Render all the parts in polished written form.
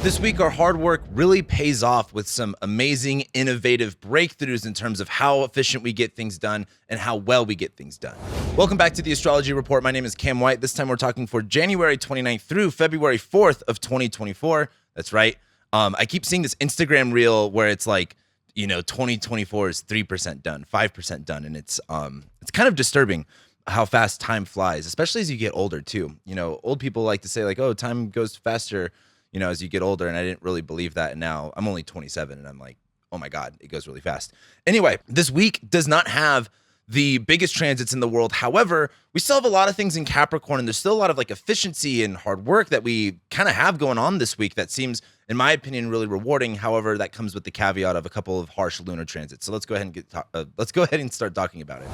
This week, our hard work really pays off with some amazing, innovative breakthroughs in terms of how efficient we get things done and how well we get things done. Welcome back to the Astrology Report. My name is Cam White. This time we're talking for January 29th through February 4th of 2024. That's right. I keep seeing this Instagram reel where it's like, 2024 is 3% done, 5% done. And it's kind of disturbing how fast time flies, especially as you get older too. Old people like to say like, oh, time goes faster, as you get older. And I didn't really believe that. And now I'm only 27 and I'm like, oh my God, it goes really fast. Anyway, this week does not have the biggest transits in the world. However, we still have a lot of things in Capricorn, and there's still a lot of like efficiency and hard work that we kind of have going on this week that seems, in my opinion, really rewarding. However, that comes with the caveat of a couple of harsh lunar transits. So let's go ahead and start talking about it.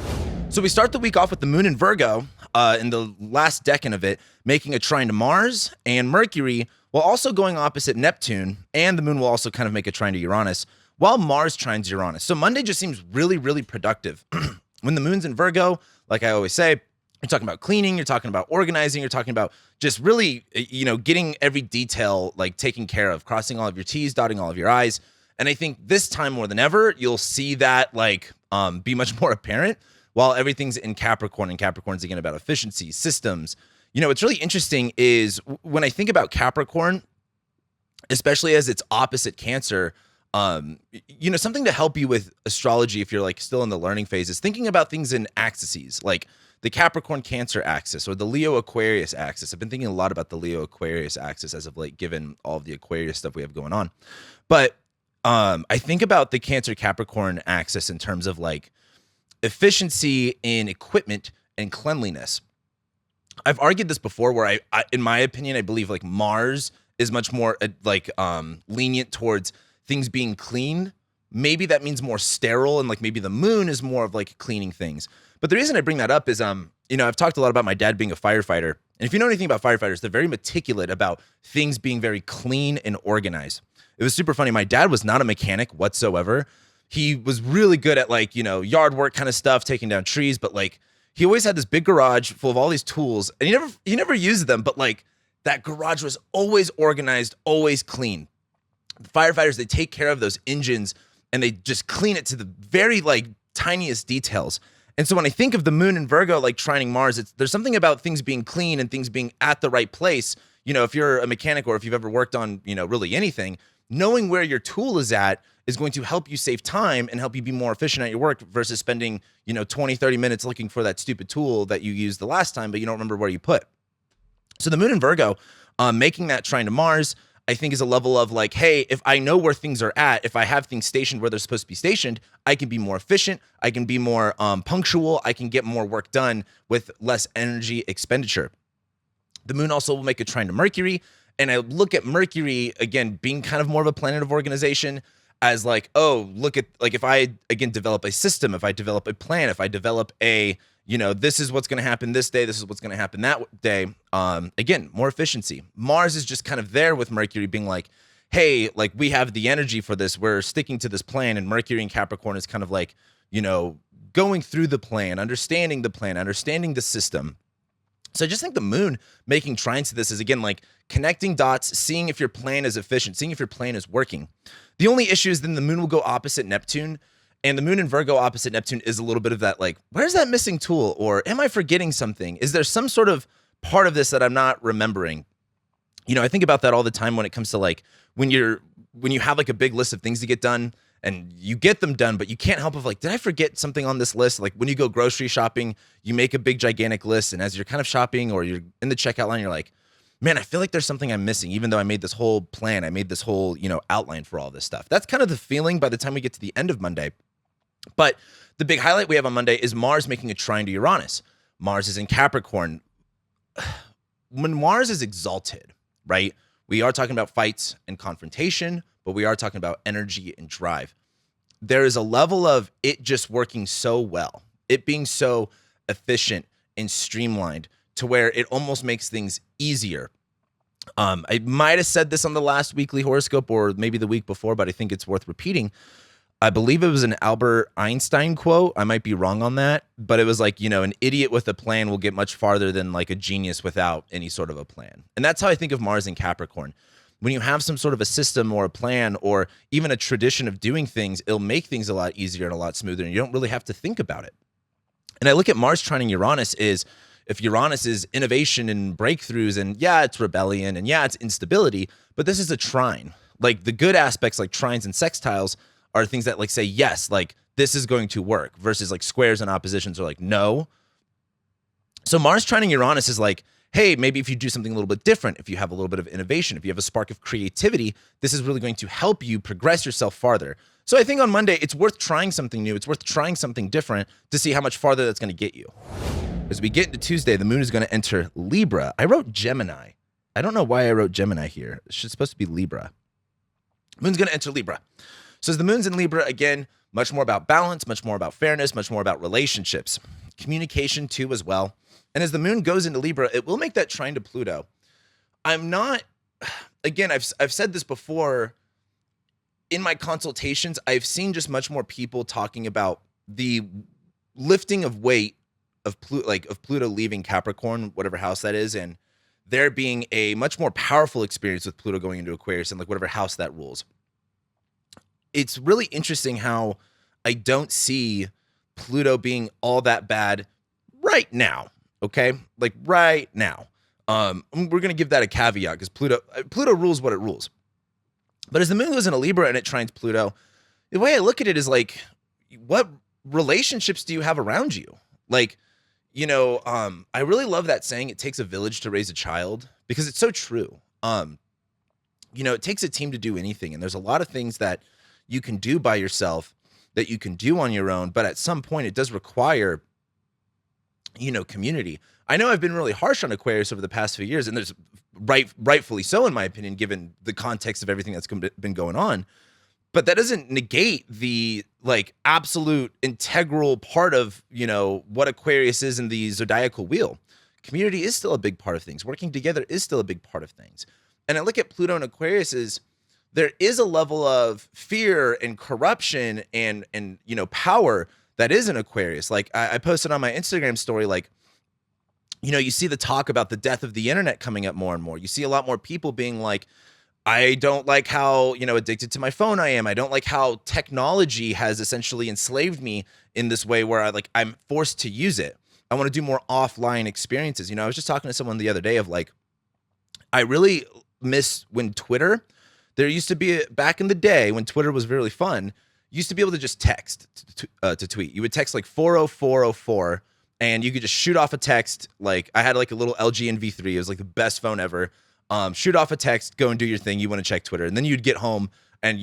So we start the week off with the moon in Virgo in the last decan of it, making a trine to Mars and Mercury, while also going opposite Neptune, and the moon will also kind of make a trine to Uranus, while Mars trines Uranus. So Monday just seems really, really productive. When the moon's in Virgo, like I always say, you're talking about cleaning, you're talking about organizing, you're talking about just really, getting every detail like taken care of, crossing all of your T's, dotting all of your I's. And I think this time more than ever, you'll see that be much more apparent while everything's in Capricorn, and Capricorn's again about efficiency, systems. What's really interesting is when I think about Capricorn, especially as its opposite Cancer, something to help you with astrology if you're like still in the learning phase is thinking about things in axes, like the Capricorn Cancer axis or the Leo Aquarius axis. I've been thinking a lot about the Leo Aquarius axis as of late, given all of the Aquarius stuff we have going on. But I think about the Cancer Capricorn axis in terms of like efficiency in equipment and cleanliness. I've argued this before where I in my opinion, I believe like Mars is much more lenient towards things being clean. Maybe that means more sterile, and like maybe the moon is more of like cleaning things. But the reason I bring that up is, I've talked a lot about my dad being a firefighter. And if you know anything about firefighters, they're very meticulous about things being very clean and organized. It was super funny. My dad was not a mechanic whatsoever. He was really good at yard work kind of stuff, taking down trees, but he always had this big garage full of all these tools, and he never used them, but that garage was always organized, always clean. The firefighters, they take care of those engines and they just clean it to the very tiniest details. And so when I think of the moon in Virgo, trining Mars, there's something about things being clean and things being at the right place. If you're a mechanic or if you've ever worked on, really anything, knowing where your tool is at is going to help you save time and help you be more efficient at your work versus spending, 20, 30 minutes looking for that stupid tool that you used the last time, but you don't remember where you put. So the moon in Virgo, making that trine to Mars, I think is a level of hey, if I know where things are at, if I have things stationed where they're supposed to be stationed, I can be more efficient, I can be more punctual, I can get more work done with less energy expenditure. The moon also will make a trine to Mercury, and I look at Mercury, again, being kind of more of a planet of organization as look at, if I, again, develop a system, if I develop a plan, if I develop a, this is what's going to happen this day, this is what's going to happen that day. Again, more efficiency. Mars is just kind of there with Mercury being hey, we have the energy for this. We're sticking to this plan. And Mercury and Capricorn is kind of going through the plan, understanding the system. So I just think the moon making trines to this is, again, connecting dots, seeing if your plan is efficient, seeing if your plan is working. The only issue is then the moon will go opposite Neptune. And the moon in Virgo opposite Neptune is a little bit of that, where's that missing tool? Or am I forgetting something? Is there some sort of part of this that I'm not remembering? I think about that all the time when it comes to when you have a big list of things to get done and you get them done, but you can't help but did I forget something on this list? When you go grocery shopping, you make a big gigantic list. And as you're kind of shopping or you're in the checkout line, you're man, I feel like there's something I'm missing, even though I made this whole plan. I made this whole, outline for all this stuff. That's kind of the feeling by the time we get to the end of Monday. But the big highlight we have on Monday is Mars making a trine to Uranus. Mars is in Capricorn. When Mars is exalted, right, we are talking about fights and confrontation, but we are talking about energy and drive. There is a level of it just working so well, it being so efficient and streamlined to where it almost makes things easier. I might have said this on the last weekly horoscope or maybe the week before, but I think it's worth repeating. I believe it was an Albert Einstein quote. I might be wrong on that, but it was an idiot with a plan will get much farther than a genius without any sort of a plan. And that's how I think of Mars in Capricorn. when you have some sort of a system or a plan or even a tradition of doing things, it'll make things a lot easier and a lot smoother, and you don't really have to think about it. And I look at Mars trining Uranus is, if Uranus is innovation and breakthroughs, and yeah, it's rebellion, and yeah, it's instability, but this is a trine. Like the good aspects like trines and sextiles are things that like say, yes, like this is going to work, versus like squares and oppositions are like, no. So Mars trining Uranus is like, hey, maybe if you do something a little bit different, if you have a little bit of innovation, if you have a spark of creativity, this is really going to help you progress yourself farther. So I think on Monday, it's worth trying something new. It's worth trying something different to see how much farther that's going to get you. As we get into Tuesday, the moon is going to enter Libra. I wrote Gemini. I don't know why I wrote Gemini here. It's supposed to be Libra. Moon's going to enter Libra. So as the moon's in Libra, again, much more about balance, much more about fairness, much more about relationships. Communication too as well. And as the moon goes into Libra, it will make that trine to Pluto. I'm not, again, I've said this before, in my consultations, I've seen just much more people talking about the lifting of weight of Pluto leaving Capricorn, whatever house that is, and there being a much more powerful experience with Pluto going into Aquarius and like whatever house that rules. It's really interesting how I don't see Pluto being all that bad right now. Okay, like right now. We're gonna give that a caveat because Pluto rules what it rules. But as the moon goes into Libra and it trines Pluto, the way I look at it is like, what relationships do you have around you? Like, I really love that saying, it takes a village to raise a child, because it's so true. It takes a team to do anything. And there's a lot of things that you can do by yourself that you can do on your own. But at some point it does require, community. I know I've been really harsh on Aquarius over the past few years, and there's rightfully so, in my opinion, given the context of everything that's been going on. But that doesn't negate the like absolute integral part of, what Aquarius is in the zodiacal wheel. Community is still a big part of things. Working together is still a big part of things. And I look at Pluto and Aquarius as there is a level of fear and corruption and power that is in Aquarius. Like I posted on my Instagram story, like, you see the talk about the death of the internet coming up more and more. You see a lot more people being like, I don't like how, addicted to my phone I am. I don't like how technology has essentially enslaved me in this way where I'm forced to use it. I want to do more offline experiences. I was just talking to someone the other day of like, I really miss when there used to be, back in the day when Twitter was really fun, you used to be able to just text to tweet. You would text like 40404 and you could just shoot off a text. Like I had like a little LG V3. It was like the best phone ever. Shoot off a text, go and do your thing. You want to check Twitter. And then you'd get home and,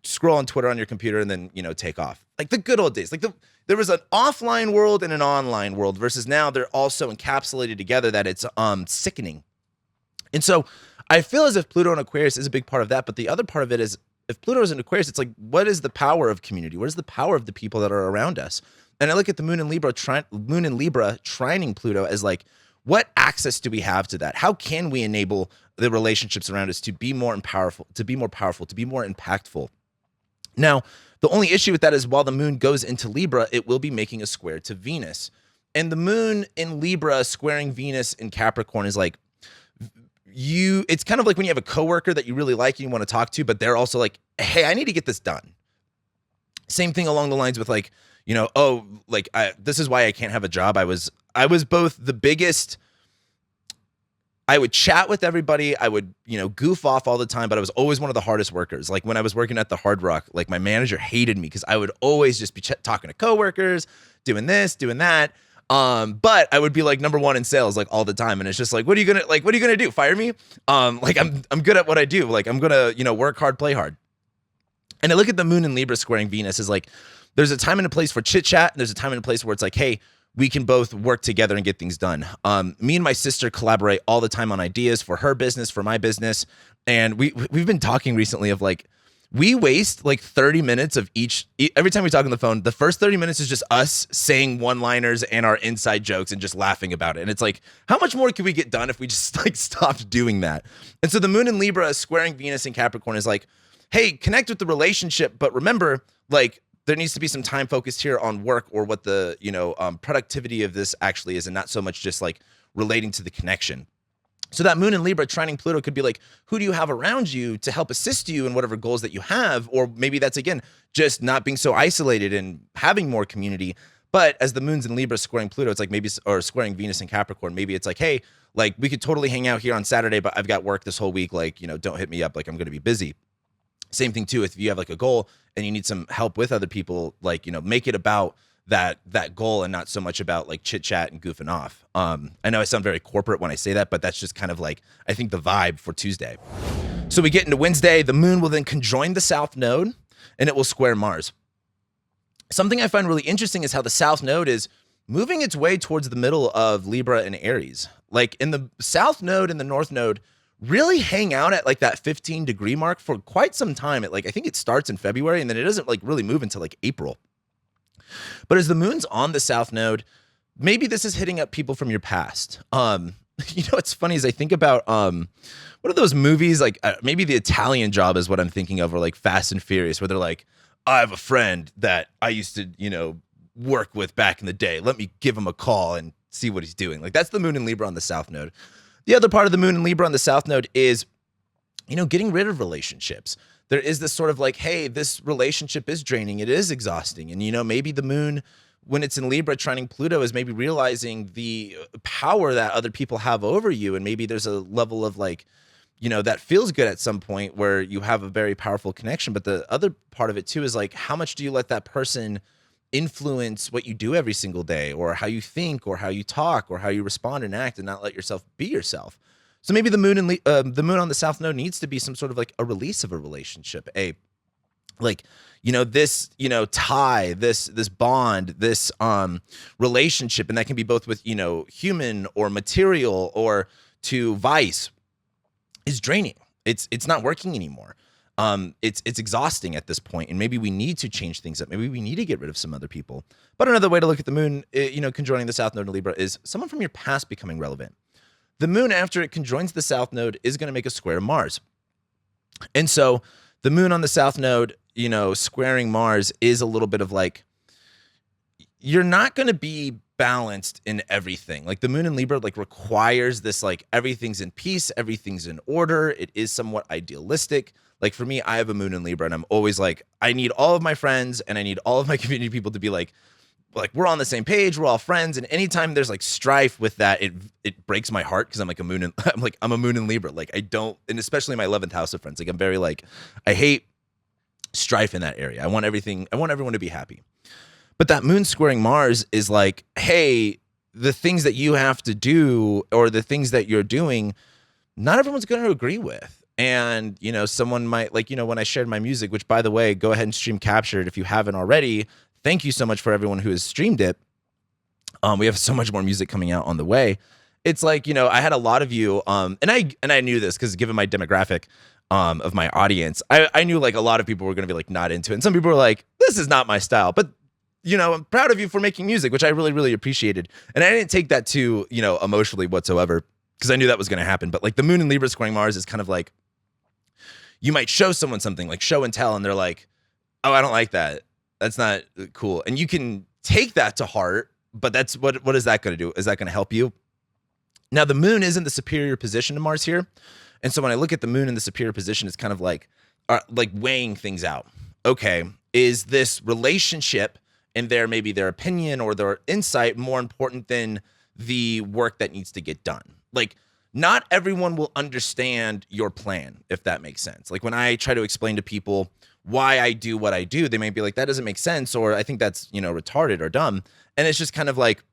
scroll on Twitter on your computer and then, take off. Like the good old days. Like there was an offline world and an online world versus now they're all so encapsulated together that it's sickening. And so I feel as if Pluto and Aquarius is a big part of that. But the other part of it is if Pluto is in Aquarius, it's like, what is the power of community? What is the power of the people that are around us? And I look at the moon in Libra trining Pluto as like, what access do we have to that? How can we enable the relationships around us to be more powerful, to be more impactful? Now, the only issue with that is while the moon goes into Libra, it will be making a square to Venus. And the moon in Libra squaring Venus in Capricorn is like, it's kind of like when you have a coworker that you really like and you want to talk to, but they're also like, hey, I need to get this done. Same thing along the lines with like, this is why I can't have a job. I was both the biggest, I would chat with everybody. I would, goof off all the time, but I was always one of the hardest workers. Like when I was working at the Hard Rock, like my manager hated me because I would always just be talking to coworkers, doing this, doing that. But I would be like number one in sales like all the time. And it's just like, what are you gonna do? Fire me? I'm good at what I do. Like I'm gonna, work hard, play hard. And I look at the moon in Libra squaring Venus as like, there's a time and a place for chit chat. And there's a time and a place where it's like, hey, we can both work together and get things done. Me and my sister collaborate all the time on ideas for her business, for my business. And we've been talking recently of like, we waste like 30 minutes of every time we talk on the phone, the first 30 minutes is just us saying one-liners and our inside jokes and just laughing about it. And it's like, how much more can we get done if we just like stopped doing that? And so the moon in Libra squaring Venus in Capricorn is like, hey, connect with the relationship. But remember, like, there needs to be some time focused here on work or what the, productivity of this actually is, and not so much just like relating to the connection. So that moon in Libra trining Pluto could be like, who do you have around you to help assist you in whatever goals that you have? Or maybe that's, again, just not being so isolated and having more community. But as the moon's in Libra squaring Pluto, it's like maybe, or squaring Venus in Capricorn, maybe it's like, hey, like we could totally hang out here on Saturday, but I've got work this whole week. Like, don't hit me up. Like I'm going to be busy. Same thing too, if you have like a goal and you need some help with other people, like, make it about that goal and not so much about like chit chat and goofing off. I know I sound very corporate when I say that, but that's just kind of like, I think the vibe for Tuesday. So we get into Wednesday, the moon will then conjoin the South Node and it will square Mars. Something I find really interesting is how the South Node is moving its way towards the middle of Libra and Aries. Like in the South Node and the North Node really hang out at like that 15-degree mark for quite some time. I think it starts in February and then it doesn't like really move until like April. But as the moon's on the South Node, maybe this is hitting up people from your past. What's funny is I think about what are those movies like maybe The Italian Job is what I'm thinking of, or like Fast and Furious, where they're like, I have a friend that I used to, work with back in the day. Let me give him a call and see what he's doing. Like that's the moon in Libra on the South Node. The other part of the moon in Libra on the South Node is, getting rid of relationships. There is this sort of like, hey, this relationship is draining. It is exhausting. And, maybe the moon, when it's in Libra trining Pluto, is maybe realizing the power that other people have over you. And maybe there's a level of like, that feels good at some point where you have a very powerful connection. But the other part of it too is like, how much do you let that person influence what you do every single day, or how you think, or how you talk, or how you respond and act, and not let yourself be yourself? So maybe the moon on the South Node needs to be some sort of like a release of a relationship, this tie, this bond, this relationship, and that can be both with human or material or to vice, is draining. It's not working anymore. It's exhausting at this point, and maybe we need to change things up. Maybe we need to get rid of some other people. But another way to look at the moon, conjoining the South Node in Libra, is someone from your past becoming relevant. The moon, after it conjoins the South Node, is going to make a square to Mars. And so the moon on the South Node, squaring Mars is a little bit of like, you're not going to be balanced in everything. Like the moon in Libra like requires this, like everything's in peace, everything's in order. It is somewhat idealistic. Like for me, I have a moon in Libra and I'm always like, I need all of my friends and I need all of my community people to be like we're on the same page, we're all friends. And anytime there's like strife with that, it breaks my heart because I'm like I'm a moon in Libra. Like I don't, and especially my 11th house of friends, like I'm very like, I hate strife in that area. I want everyone to be happy. But that moon squaring Mars is like, hey, the things that you have to do or the things that you're doing, not everyone's going to agree with. And, someone might like, when I shared my music, which by the way, go ahead and stream Captured if you haven't already. Thank you so much for everyone who has streamed it. We have so much more music coming out on the way. It's like, I had a lot of you, and I knew this because given my demographic of my audience, I knew like a lot of people were going to be like not into it. And some people were like, this is not my style. But I'm proud of you for making music, which I really, really appreciated. And I didn't take that too, emotionally whatsoever, because I knew that was going to happen. But like the moon in Libra squaring Mars is kind of like, you might show someone something like show and tell, and they're like, oh, I don't like that. That's not cool. And you can take that to heart, but that's what is that going to do? Is that going to help you? Now, the moon is in the superior position to Mars here. And so when I look at the moon in the superior position, it's kind of like weighing things out. Okay, is this relationship and maybe their opinion or their insight more important than the work that needs to get done? Like, not everyone will understand your plan, if that makes sense. Like when I try to explain to people why I do what I do, they might be like, that doesn't make sense, or I think that's, retarded or dumb. And it's just kind of like,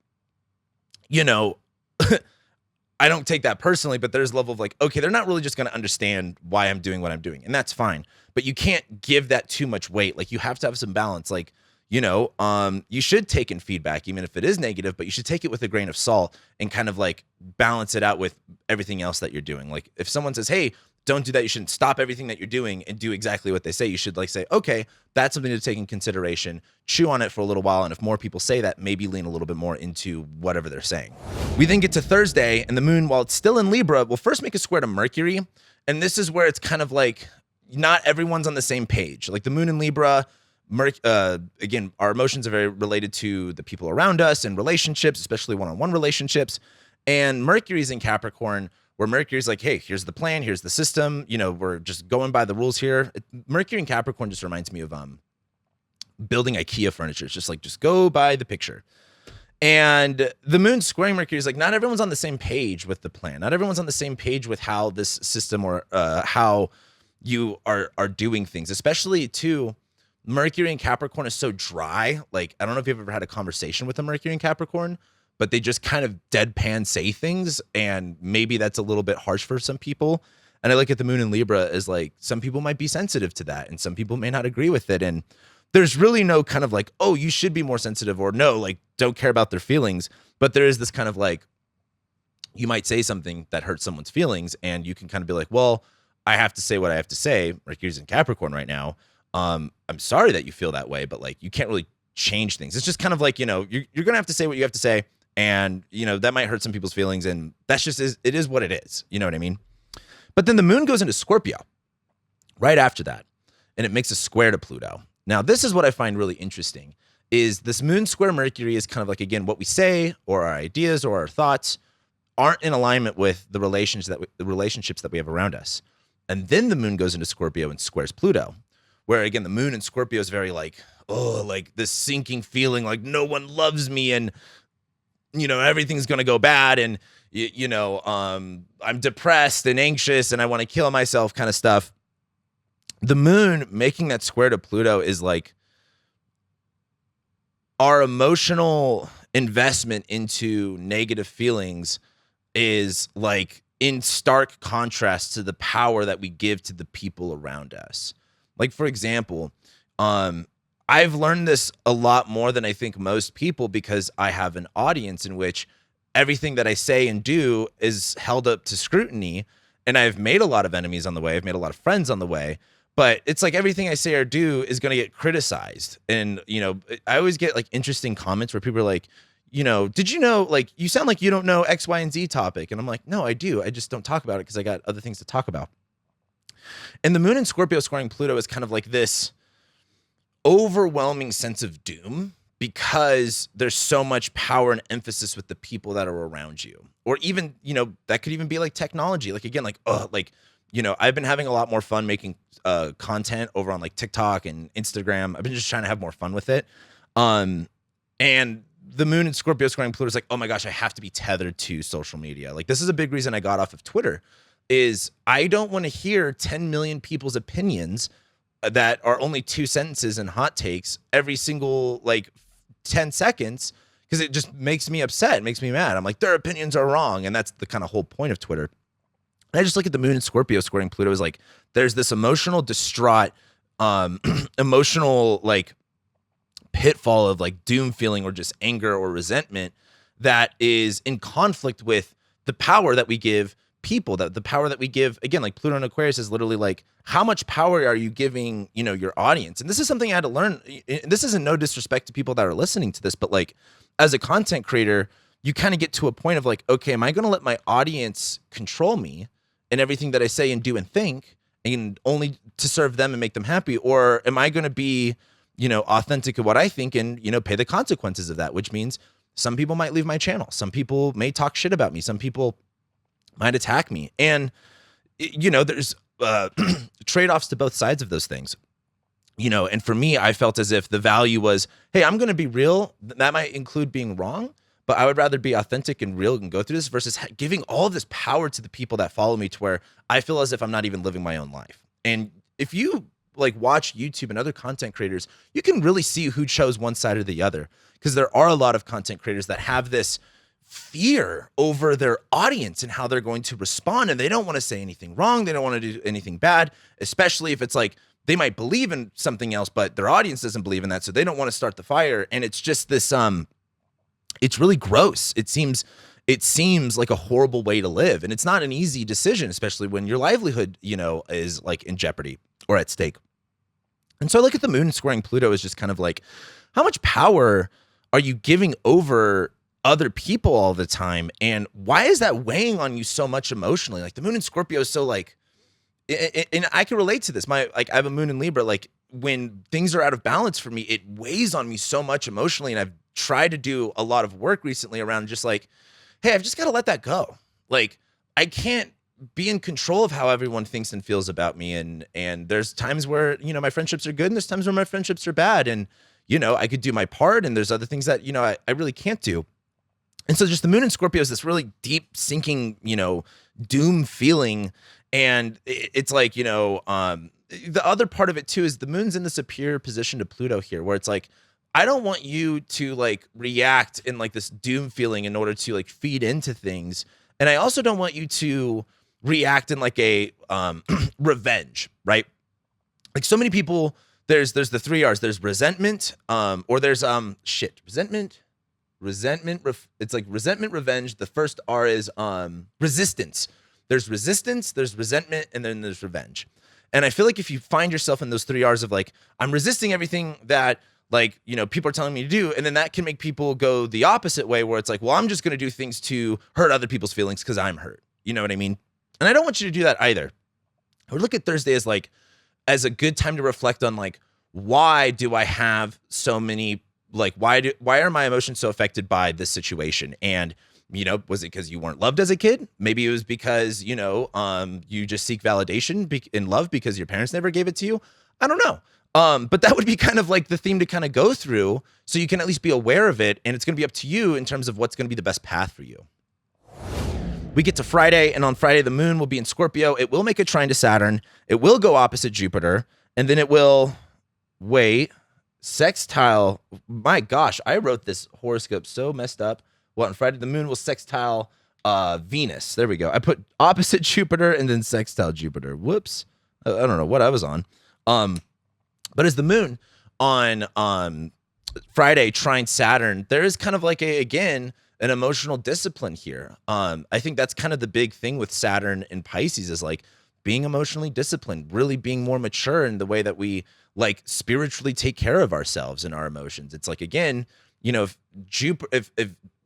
I don't take that personally, but there's a level of like, okay, they're not really just going to understand why I'm doing what I'm doing. And that's fine. But you can't give that too much weight. Like you have to have some balance. Like, you should take in feedback, even if it is negative, but you should take it with a grain of salt and kind of like balance it out with everything else that you're doing. Like if someone says, hey, don't do that, you shouldn't stop everything that you're doing and do exactly what they say. You should like say, okay, that's something to take in consideration, chew on it for a little while. And if more people say that, maybe lean a little bit more into whatever they're saying. We then get to Thursday, and the moon, while it's still in Libra, will first make a square to Mercury. And this is where it's kind of like not everyone's on the same page. Like the moon in Libra, again, our emotions are very related to the people around us and relationships, especially one-on-one relationships. And Mercury's in Capricorn, where Mercury's like, hey, here's the plan, here's the system, we're just going by the rules here. Mercury and Capricorn just reminds me of building IKEA furniture. It's just go by the picture. And the moon squaring Mercury is like, not everyone's on the same page with the plan. Not everyone's on the same page with how this system or how you are doing things, especially too. Mercury and Capricorn is so dry. Like, I don't know if you've ever had a conversation with a Mercury and Capricorn, but they just kind of deadpan say things. And maybe that's a little bit harsh for some people. And I look at the moon in Libra as like, some people might be sensitive to that and some people may not agree with it. And there's really no kind of like, oh, you should be more sensitive, or no, like, don't care about their feelings. But there is this kind of like, you might say something that hurts someone's feelings and you can kind of be like, well, I have to say what I have to say. Mercury's in Capricorn right now. I'm sorry that you feel that way, but like, you can't really change things. It's just kind of like, you're going to have to say what you have to say. And, that might hurt some people's feelings. And that's just, it is what it is. You know what I mean? But then the moon goes into Scorpio right after that. And it makes a square to Pluto. Now, this is what I find really interesting is this moon square Mercury is kind of like, again, what we say or our ideas or our thoughts aren't in alignment with the relationships that we have around us. And then the moon goes into Scorpio and squares Pluto. Where again, the moon in Scorpio is very like, oh, like this sinking feeling, like no one loves me, and everything's gonna go bad, and I'm depressed and anxious, and I want to kill myself, kind of stuff. The moon making that square to Pluto is like our emotional investment into negative feelings is like in stark contrast to the power that we give to the people around us. Like, for example, I've learned this a lot more than I think most people because I have an audience in which everything that I say and do is held up to scrutiny. And I've made a lot of enemies on the way. I've made a lot of friends on the way. But it's like everything I say or do is going to get criticized. And, I always get like interesting comments where people are like, did you know, like, you sound like you don't know X, Y, and Z topic. And I'm like, no, I do. I just don't talk about it because I got other things to talk about. And the moon in Scorpio squaring Pluto is kind of like this overwhelming sense of doom because there's so much power and emphasis with the people that are around you. Or even, that could even be like technology. Like, again, like, I've been having a lot more fun making content over on like TikTok and Instagram. I've been just trying to have more fun with it. And the moon in Scorpio squaring Pluto is like, oh my gosh, I have to be tethered to social media. Like, this is a big reason I got off of Twitter is I don't want to hear 10 million people's opinions that are only 2 sentences and hot takes every single like 10 seconds because it just makes me upset. It makes me mad. I'm like, their opinions are wrong. And that's the kind of whole point of Twitter. And I just look at the moon in Scorpio squaring Pluto as like, there's this emotional distraught, emotional like pitfall of like doom feeling or just anger or resentment that is in conflict with the power that we give people, that the power that we give, again, like Pluto in Aquarius is literally like, how much power are you giving, your audience? And this is something I had to learn. This isn't no disrespect to people that are listening to this, but like as a content creator, you kind of get to a point of like, okay, am I going to let my audience control me and everything that I say and do and think and only to serve them and make them happy? Or am I going to be, authentic in what I think and, pay the consequences of that, which means some people might leave my channel. Some people may talk shit about me. Some people might attack me. And, there's trade-offs to both sides of those things. And for me, I felt as if the value was, hey, I'm going to be real. That might include being wrong, but I would rather be authentic and real and go through this versus giving all of this power to the people that follow me to where I feel as if I'm not even living my own life. And if you like watch YouTube and other content creators, you can really see who chose one side or the other, because there are a lot of content creators that have this fear over their audience and how they're going to respond. And they don't want to say anything wrong. They don't want to do anything bad, especially if it's like they might believe in something else, but their audience doesn't believe in that. So they don't want to start the fire. And it's just this, it's really gross. It seems like a horrible way to live. And it's not an easy decision, especially when your livelihood, is like in jeopardy or at stake. And so I look at the moon squaring Pluto is just kind of like, how much power are you giving over other people all the time? And why is that weighing on you so much emotionally? Like the moon in Scorpio is so like, and I can relate to this. I have a moon in Libra. Like when things are out of balance for me, it weighs on me so much emotionally. And I've tried to do a lot of work recently around just like, hey, I've just got to let that go. Like I can't be in control of how everyone thinks and feels about me. And there's times where, my friendships are good and there's times where my friendships are bad. And, I could do my part and there's other things that, I really can't do. And so just the moon in Scorpio is this really deep sinking, doom feeling. And it's like, the other part of it too is the moon's in the superior position to Pluto here, where it's like, I don't want you to like react in like this doom feeling in order to like feed into things. And I also don't want you to react in like a revenge, right? Like so many people, there's the three R's. There's resentment, or there's resentment. It's like resentment, revenge. The first R is resistance. There's resistance, there's resentment, and then there's revenge. And I feel like if you find yourself in those three R's of like, I'm resisting everything that like, people are telling me to do, and then that can make people go the opposite way where it's like, well, I'm just going to do things to hurt other people's feelings because I'm hurt. You know what I mean? And I don't want you to do that either. I would look at Thursday as like, as a good time to reflect on like, why do I have so many, like, why are my emotions so affected by this situation? And, was it because you weren't loved as a kid? Maybe it was because, you just seek validation in love because your parents never gave it to you. I don't know. But that would be kind of like the theme to kind of go through so you can at least be aware of it. And it's going to be up to you in terms of what's going to be the best path for you. We get to Friday, and on Friday, the moon will be in Scorpio. It will make a trine to Saturn. It will go opposite Jupiter, and then it will, sextile. My gosh, I wrote this horoscope so messed up. Well, on Friday, the moon will sextile Venus. There we go. I put opposite Jupiter and then sextile Jupiter. Whoops. I don't know what I was on. But as the moon on Friday trine Saturn, there is kind of like an emotional discipline here. I think that's kind of the big thing with Saturn and Pisces is like being emotionally disciplined, really being more mature in the way that we like spiritually take care of ourselves and our emotions. It's like, again, if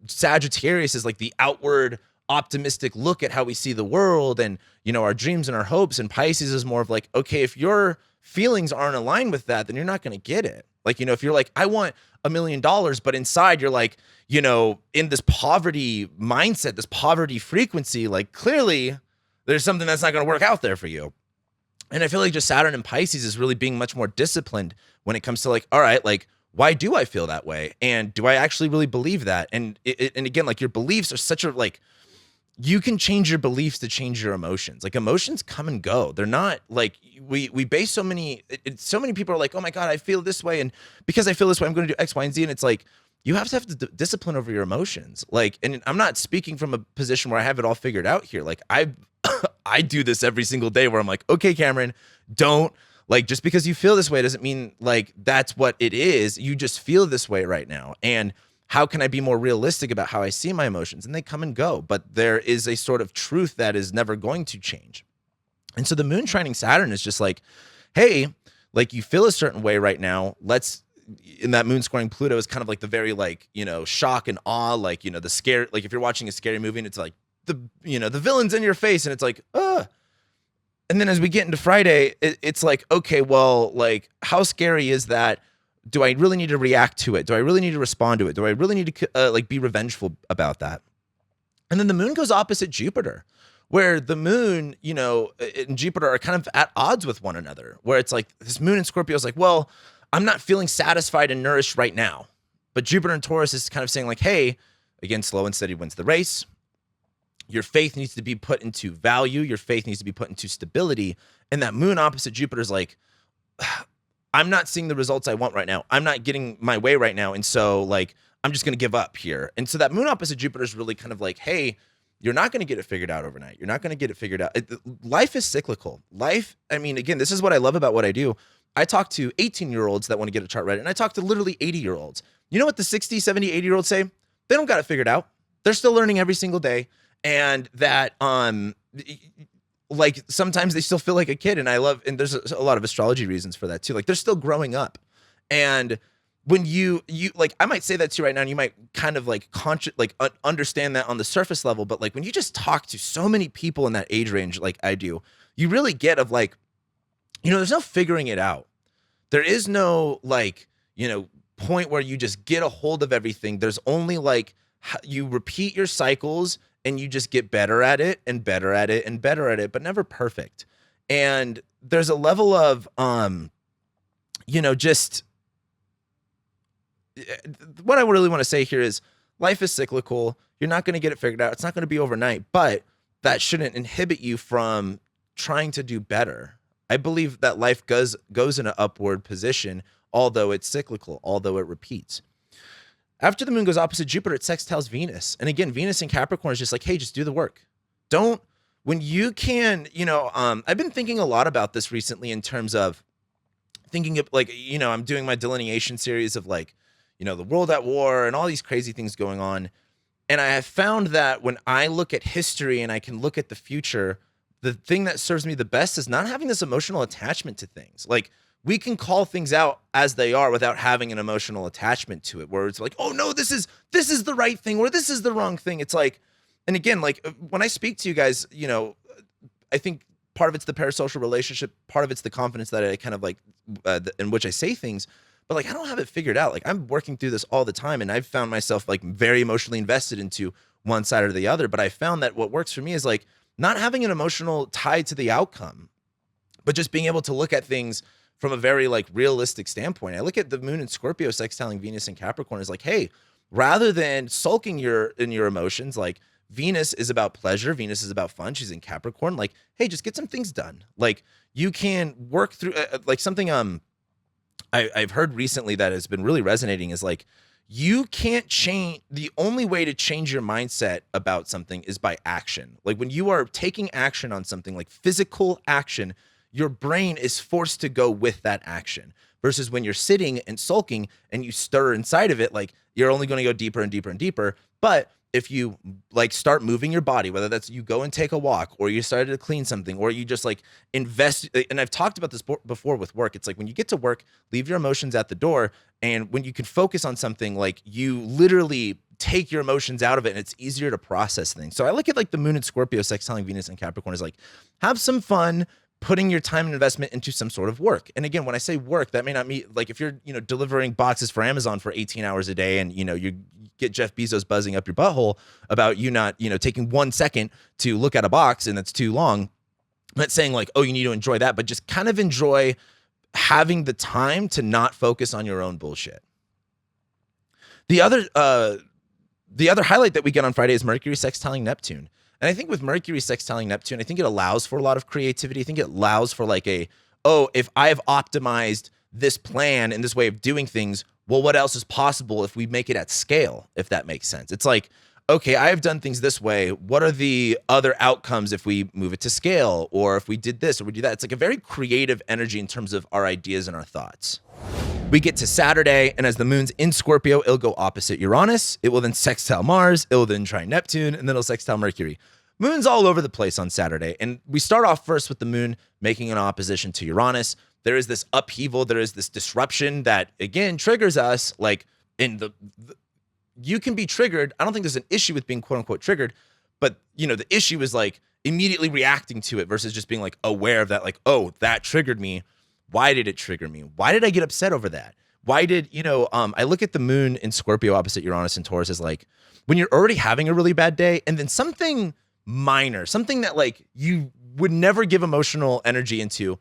Sagittarius is like the outward optimistic look at how we see the world and, our dreams and our hopes, and Pisces is more of like, okay, if your feelings aren't aligned with that, then you're not going to get it. Like, if you're like, I want $1 million, but inside you're like, in this poverty mindset, this poverty frequency, like clearly there's something that's not going to work out there for you. And I feel like just Saturn and Pisces is really being much more disciplined when it comes to like, all right, like, why do I feel that way? And do I actually really believe that? And and again, like your beliefs are such a like, you can change your beliefs to change your emotions. Like emotions come and go. They're not like we base so many people are like, oh my God, I feel this way. And because I feel this way, I'm going to do X, Y, and Z. And it's like, you have to have the discipline over your emotions. Like, and I'm not speaking from a position where I have it all figured out here. Like I do this every single day where I'm like, okay, Cameron, don't like, just because you feel this way doesn't mean like that's what it is. You just feel this way right now. And how can I be more realistic about how I see my emotions? And they come and go, but there is a sort of truth that is never going to change. And so the moon trining Saturn is just like, hey, like you feel a certain way right now. In that moon squaring Pluto is kind of like the very like, shock and awe, like, the scare, like if you're watching a scary movie and it's like the villain's in your face and it's like, And then as we get into Friday, it's like, okay, well, like how scary is that? Do I really need to react to it? Do I really need to respond to it? Do I really need to like be revengeful about that? And then the moon goes opposite Jupiter, where the moon, and Jupiter are kind of at odds with one another, where it's like this moon in Scorpio is like, well, I'm not feeling satisfied and nourished right now. But Jupiter in Taurus is kind of saying like, hey, again, slow and steady wins the race. Your faith needs to be put into value. Your faith needs to be put into stability. And that moon opposite Jupiter is like, I'm not seeing the results I want right now. I'm not getting my way right now. And so like, I'm just going to give up here. And so that moon opposite Jupiter is really kind of like, hey, you're not going to get it figured out overnight. You're not going to get it figured out. Life is cyclical. I mean, again, this is what I love about what I do. I talk to 18-year-olds that want to get a chart read, and I talk to literally 80-year-olds. You know what the 60, 70, 80-year-olds say? They don't got it figured out. They're still learning every single day. And that, like sometimes they still feel like a kid, and there's a lot of astrology reasons for that too. Like they're still growing up. And when you like, I might say that to you right now, and you might kind of like understand that on the surface level. But like when you just talk to so many people in that age range, like I do, you really get of like, there's no figuring it out. There is no like, point where you just get a hold of everything. There's only like, you repeat your cycles and you just get better at it and better at it and better at it, but never perfect. And there's a level of, just what I really want to say here is life is cyclical. You're not going to get it figured out. It's not going to be overnight, but that shouldn't inhibit you from trying to do better. I believe that life goes in an upward position, although it's cyclical, although it repeats. After the moon goes opposite Jupiter, it sextiles Venus. And again, Venus in Capricorn is just like, hey, just do the work. When you can, I've been thinking a lot about this recently in terms of thinking of I'm doing my delineation series of the world at war and all these crazy things going on. And I have found that when I look at history and I can look at the future, the thing that serves me the best is not having this emotional attachment to things. Like, we can call things out as they are without having an emotional attachment to it, where it's like, oh no, this is the right thing, or this is the wrong thing. It's like, and again, like when I speak to you guys, I think part of it's the parasocial relationship, part of it's the confidence that I kind of in which I say things, but I don't have it figured out. Like, I'm working through this all the time, and I've found myself very emotionally invested into one side or the other. But I found that what works for me is not having an emotional tie to the outcome, but just being able to look at things from a very realistic standpoint. I look at the moon in Scorpio sextiling Venus in Capricorn as hey, rather than sulking in your emotions, Venus is about pleasure. Venus is about fun. She's in Capricorn. Hey, just get some things done. You can work through something I've heard recently that has been really resonating is you can't change. The only way to change your mindset about something is by action. When you are taking action on something, physical action, your brain is forced to go with that action, versus when you're sitting and sulking and you stir inside of it, you're only going to go deeper and deeper and deeper. But if you start moving your body, whether that's you go and take a walk, or you started to clean something, or you just invest. And I've talked about this before with work. It's when you get to work, leave your emotions at the door. And when you can focus on something, you literally take your emotions out of it, and it's easier to process things. So I look at the moon in Scorpio sextiling Venus and Capricorn is have some fun putting your time and investment into some sort of work. And again, when I say work, that may not mean if you're, delivering boxes for Amazon for 18 hours a day, and, you get Jeff Bezos buzzing up your butthole about you not, taking 1 second to look at a box, and that's too long. I'm not saying oh, you need to enjoy that, but just kind of enjoy having the time to not focus on your own bullshit. The other highlight that we get on Friday is Mercury sextiling Neptune. And I think with Mercury sextiling Neptune, I think it allows for a lot of creativity. I think it allows for if I've optimized this plan and this way of doing things, well, what else is possible if we make it at scale, if that makes sense? It's okay, I have done things this way. What are the other outcomes if we move it to scale, or if we did this or we do that? It's a very creative energy in terms of our ideas and our thoughts. We get to Saturday, and as the moon's in Scorpio, it'll go opposite Uranus. It will then sextile Mars. It will then trine Neptune, and then it'll sextile Mercury. Moon's all over the place on Saturday. And we start off first with the moon making an opposition to Uranus. There is this upheaval. There is this disruption that, again, triggers us. You can be triggered. I don't think there's an issue with being quote unquote triggered, but the issue is immediately reacting to it versus just being aware of that. Oh, that triggered me. Why did it trigger me? Why did I get upset over that? Why did, I look at the moon in Scorpio opposite Uranus and Taurus as when you're already having a really bad day, and then something minor, something that you would never give emotional energy into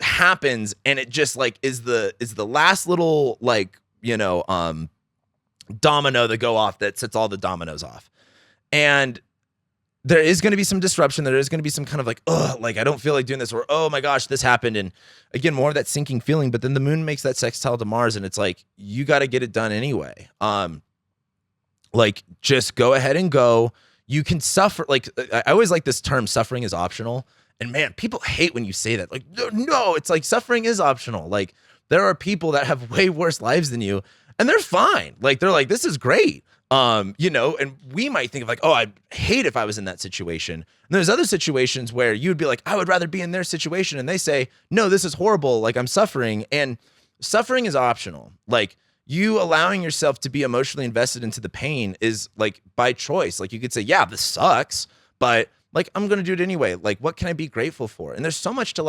happens, and it just is the last little domino that go off that sets all the dominoes off. And there is going to be some disruption. There is going to be some kind of I don't feel like doing this, or oh my gosh, this happened. And again, more of that sinking feeling. But then the moon makes that sextile to Mars, and it's you got to get it done anyway. Just go ahead and go. You can suffer. I always like this term, suffering is optional. And man, people hate when you say that. No, it's suffering is optional. There are people that have way worse lives than you, and they're fine. They're this is great. And we might think of oh, I'd hate if I was in that situation. And there's other situations where you'd be I would rather be in their situation. And they say, no, this is horrible. I'm suffering, and suffering is optional. You allowing yourself to be emotionally invested into the pain is by choice. You could say, yeah, this sucks, but I'm going to do it anyway. What can I be grateful for? And there's so much to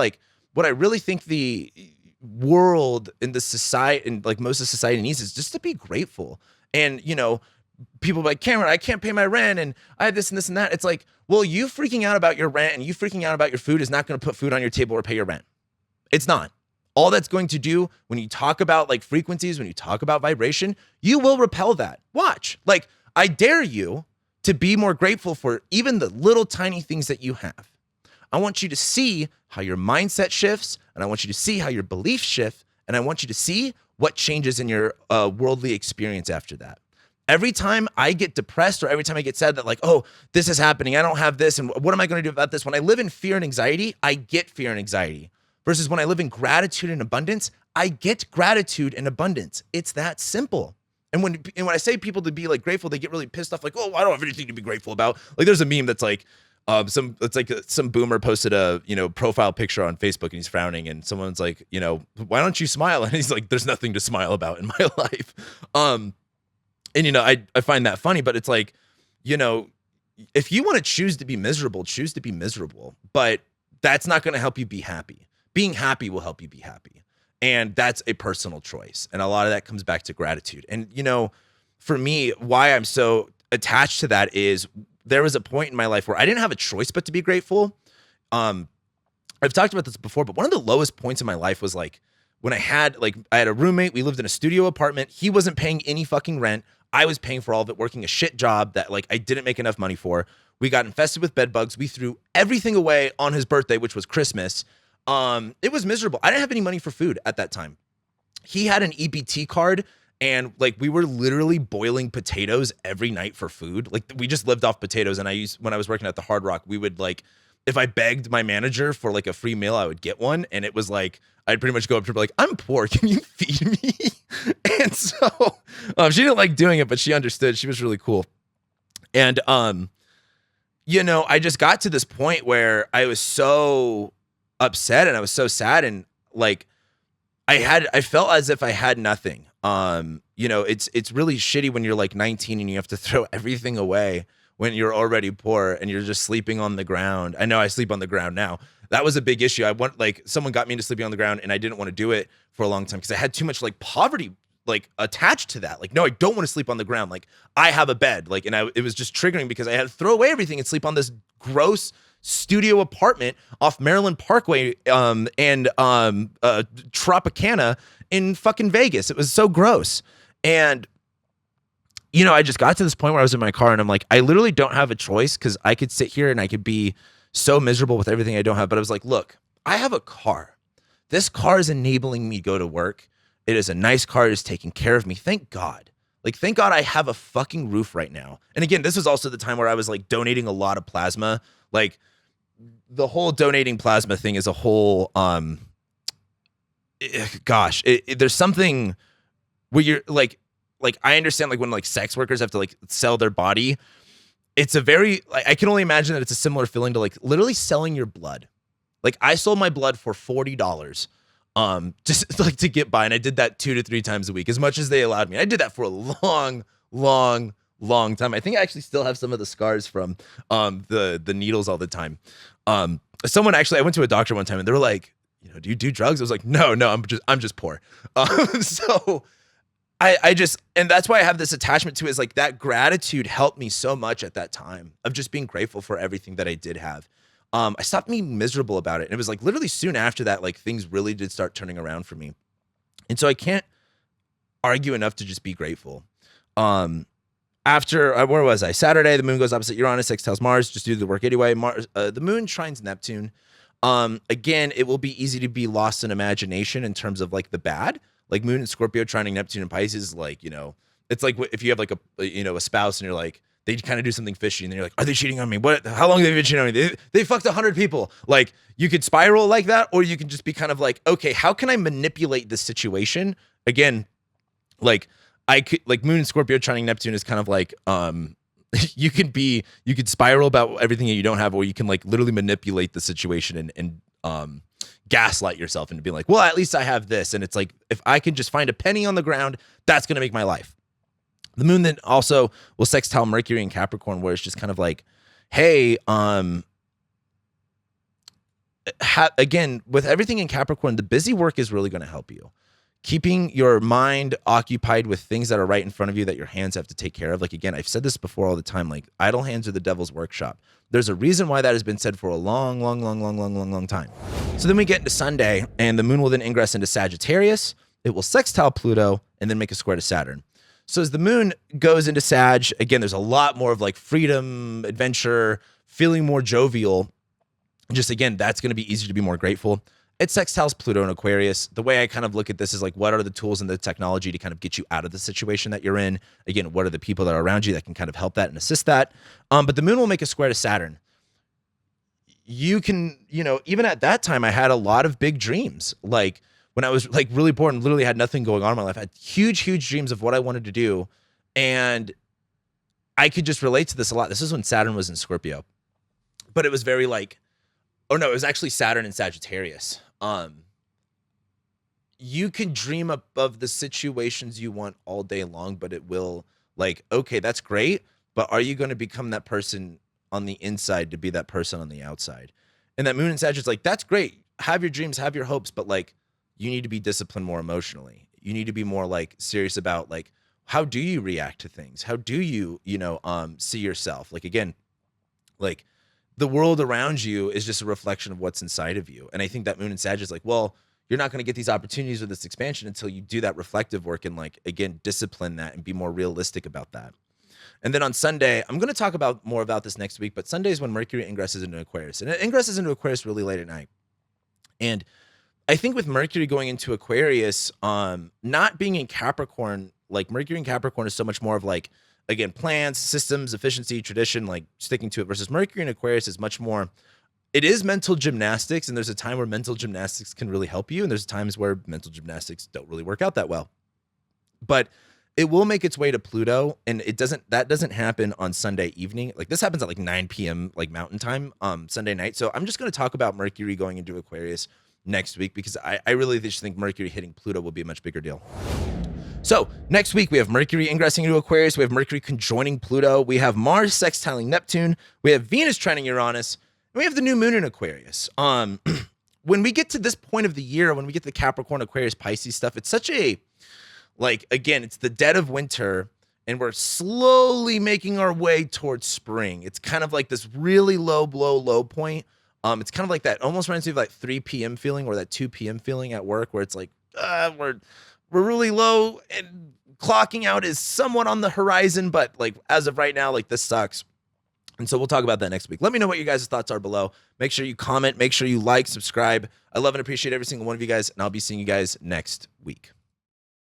what I really think the world and the society and most of society needs is just to be grateful. And, people like, Cameron, I can't pay my rent and I had this and this and that. It's like, well, you freaking out about your rent and you freaking out about your food is not going to put food on your table or pay your rent. It's not. All that's going to do when you talk about like frequencies, when you talk about vibration, you will repel that. Watch. Like, I dare you to be more grateful for even the little tiny things that you have. I want you to see how your mindset shifts, and I want you to see how your beliefs shift, and I want you to see what changes in your worldly experience after that. Every time I get depressed or every time I get sad that like, oh, this is happening, I don't have this, and what am I going to do about this? When I live in fear and anxiety, I get fear and anxiety. Versus when I live in gratitude and abundance, I get gratitude and abundance. It's that simple. And when I say people to be like grateful, they get really pissed off, like, oh, I don't have anything to be grateful about. Like there's a meme that's like, some boomer posted a, profile picture on Facebook and he's frowning and someone's like, why don't you smile? And he's like, there's nothing to smile about in my life. And I find that funny, but it's like, if you want to choose to be miserable, choose to be miserable, but that's not going to help you be happy. Being happy will help you be happy. And that's a personal choice. And a lot of that comes back to gratitude. And, for me, why I'm so attached to that is there was a point in my life where I didn't have a choice but to be grateful. I've talked about this before, but one of the lowest points in my life was like when I had a roommate. We lived in a studio apartment. He wasn't paying any fucking rent. I was paying for all of it, working a shit job that I didn't make enough money for. We got infested with bed bugs. We threw everything away on his birthday, which was Christmas. It was miserable. I didn't have any money for food at that time. He had an EBT card and we were literally boiling potatoes every night for food. We just lived off potatoes. And when I was working at the Hard Rock, we would if I begged my manager for a free meal, I would get one. And it was I'd pretty much go up to her like, I'm poor. Can you feed me? And so she didn't like doing it, but she understood. She was really cool. And, I just got to this point where I was so upset and I was so sad and I felt as if I had nothing. It's really shitty when you're 19 and you have to throw everything away when you're already poor and you're just sleeping on the ground. I know I sleep on the ground now. That was a big issue. Someone got me into sleeping on the ground and I didn't want to do it for a long time because I had too much poverty attached to that. No, I don't want to sleep on the ground. I have a bed. It was just triggering because I had to throw away everything and sleep on this gross studio apartment off Maryland Parkway and Tropicana in fucking Vegas. It was so gross. And I just got to this point where I was in my car and I'm like, I literally don't have a choice because I could sit here and I could be so miserable with everything I don't have. But I was like, look, I have a car. This car is enabling me to go to work. It is a nice car. It is taking care of me. Thank God. Thank God I have a fucking roof right now. And again, this was also the time where I was donating a lot of plasma. The whole donating plasma thing is a whole, there's something where you're I understand when sex workers have to sell their body. It's a very, I can only imagine that it's a similar feeling to literally selling your blood. I sold my blood for $40, just to get by. And I did that 2 to 3 times a week, as much as they allowed me. I did that for a long time. I think I actually still have some of the scars from the needles all the time. I went to a doctor one time and they were like, do you do drugs? I was like, no, I'm just poor. So and that's why I have this attachment to it, is that gratitude helped me so much at that time of just being grateful for everything that I did have. I stopped being miserable about it. And it was literally soon after that, things really did start turning around for me. And so I can't argue enough to just be grateful. After, where was I? Saturday, the moon goes opposite Uranus, sextiles Mars, just do the work anyway. The moon trines Neptune. Again, it will be easy to be lost in imagination in terms of the bad. Moon and Scorpio trining Neptune and Pisces, it's if you have a spouse and you're they kind of do something fishy and then you're are they cheating on me? How long have they been cheating on me? They fucked 100 people. You could spiral like that, or you can just be kind of okay, how can I manipulate this situation? Again, I could Moon and Scorpio trining Neptune is kind of you could spiral about everything that you don't have, or you can literally manipulate the situation and gaslight yourself into being well, at least I have this. And it's if I can just find a penny on the ground, that's going to make my life. The moon then also will sextile Mercury in Capricorn, where it's just kind of hey, again, with everything in Capricorn, the busy work is really going to help you. keeping your mind occupied with things that are right in front of you that your hands have to take care of. Like, again, I've said this before all the time, like idle hands are the devil's workshop. There's a reason why that has been said for a long time. So then we get into Sunday, and the moon will then ingress into Sagittarius. It will sextile Pluto and then make a square to Saturn. So as the moon goes into Sag, again, there's a lot more of like freedom, adventure, feeling more jovial. Just again, that's going to be easier to be more grateful. It sextiles Pluto in Aquarius. The way I kind of look at this is like, what are the tools and the technology to kind of get you out of the situation that you're in? Again, what are the people that are around you that can kind of help that and assist that? But the moon will make a square to Saturn. You can, even at that time, I had a lot of big dreams. Like when I was like really bored and literally had nothing going on in my life, I had huge dreams of what I wanted to do. And I could just relate to this a lot. This is when Saturn was in Scorpio, but it was very like, oh no, it was actually Saturn in Sagittarius. You can dream up of the situations you want all day long, but it will like, okay, that's great. But are you going to become that person on the inside to be that person on the outside? And that moon in Sag is like, that's great. Have your dreams, have your hopes, but like, you need to be disciplined more emotionally. You need to be more like serious about like, how do you react to things? How do you, see yourself? Like, again, like the world around you is just a reflection of what's inside of you. And I think that moon in Sag is like, well, you're not going to get these opportunities or this expansion until you do that reflective work and like, again, discipline that and be more realistic about that. And then on Sunday, I'm going to talk about more about this next week, but Sunday is when Mercury ingresses into Aquarius. And it ingresses into Aquarius really late at night. And I think with Mercury going into Aquarius, not being in Capricorn, like Mercury in Capricorn is so much more of like, again, plans, systems, efficiency, tradition, like sticking to it, versus Mercury in Aquarius is much more, it is mental gymnastics. And there's a time where mental gymnastics can really help you. And there's times where mental gymnastics don't really work out that well. But it will make its way to Pluto, and that doesn't happen on Sunday evening. Like this happens at like 9 p.m. like Mountain Time, Sunday night. So I'm just going to talk about Mercury going into Aquarius next week, because I really just think Mercury hitting Pluto will be a much bigger deal. So next week we have Mercury ingressing into Aquarius. We have Mercury conjoining Pluto. We have Mars sextiling Neptune. We have Venus trining Uranus. And we have the new moon in Aquarius. When we get to this point of the year, when we get the Capricorn, Aquarius, Pisces stuff, it's such a, like, again, it's the dead of winter and we're slowly making our way towards spring. It's kind of like this really low point. It's kind of like that, almost reminds me of like 3 p.m. feeling or that 2 p.m. feeling at work where it's like, we're really low and clocking out is somewhat on the horizon, but like as of right now, like this sucks. And so we'll talk about that next week. Let me know what your guys' thoughts are below. Make sure you comment, make sure you like, subscribe. I love and appreciate every single one of you guys, and I'll be seeing you guys next week.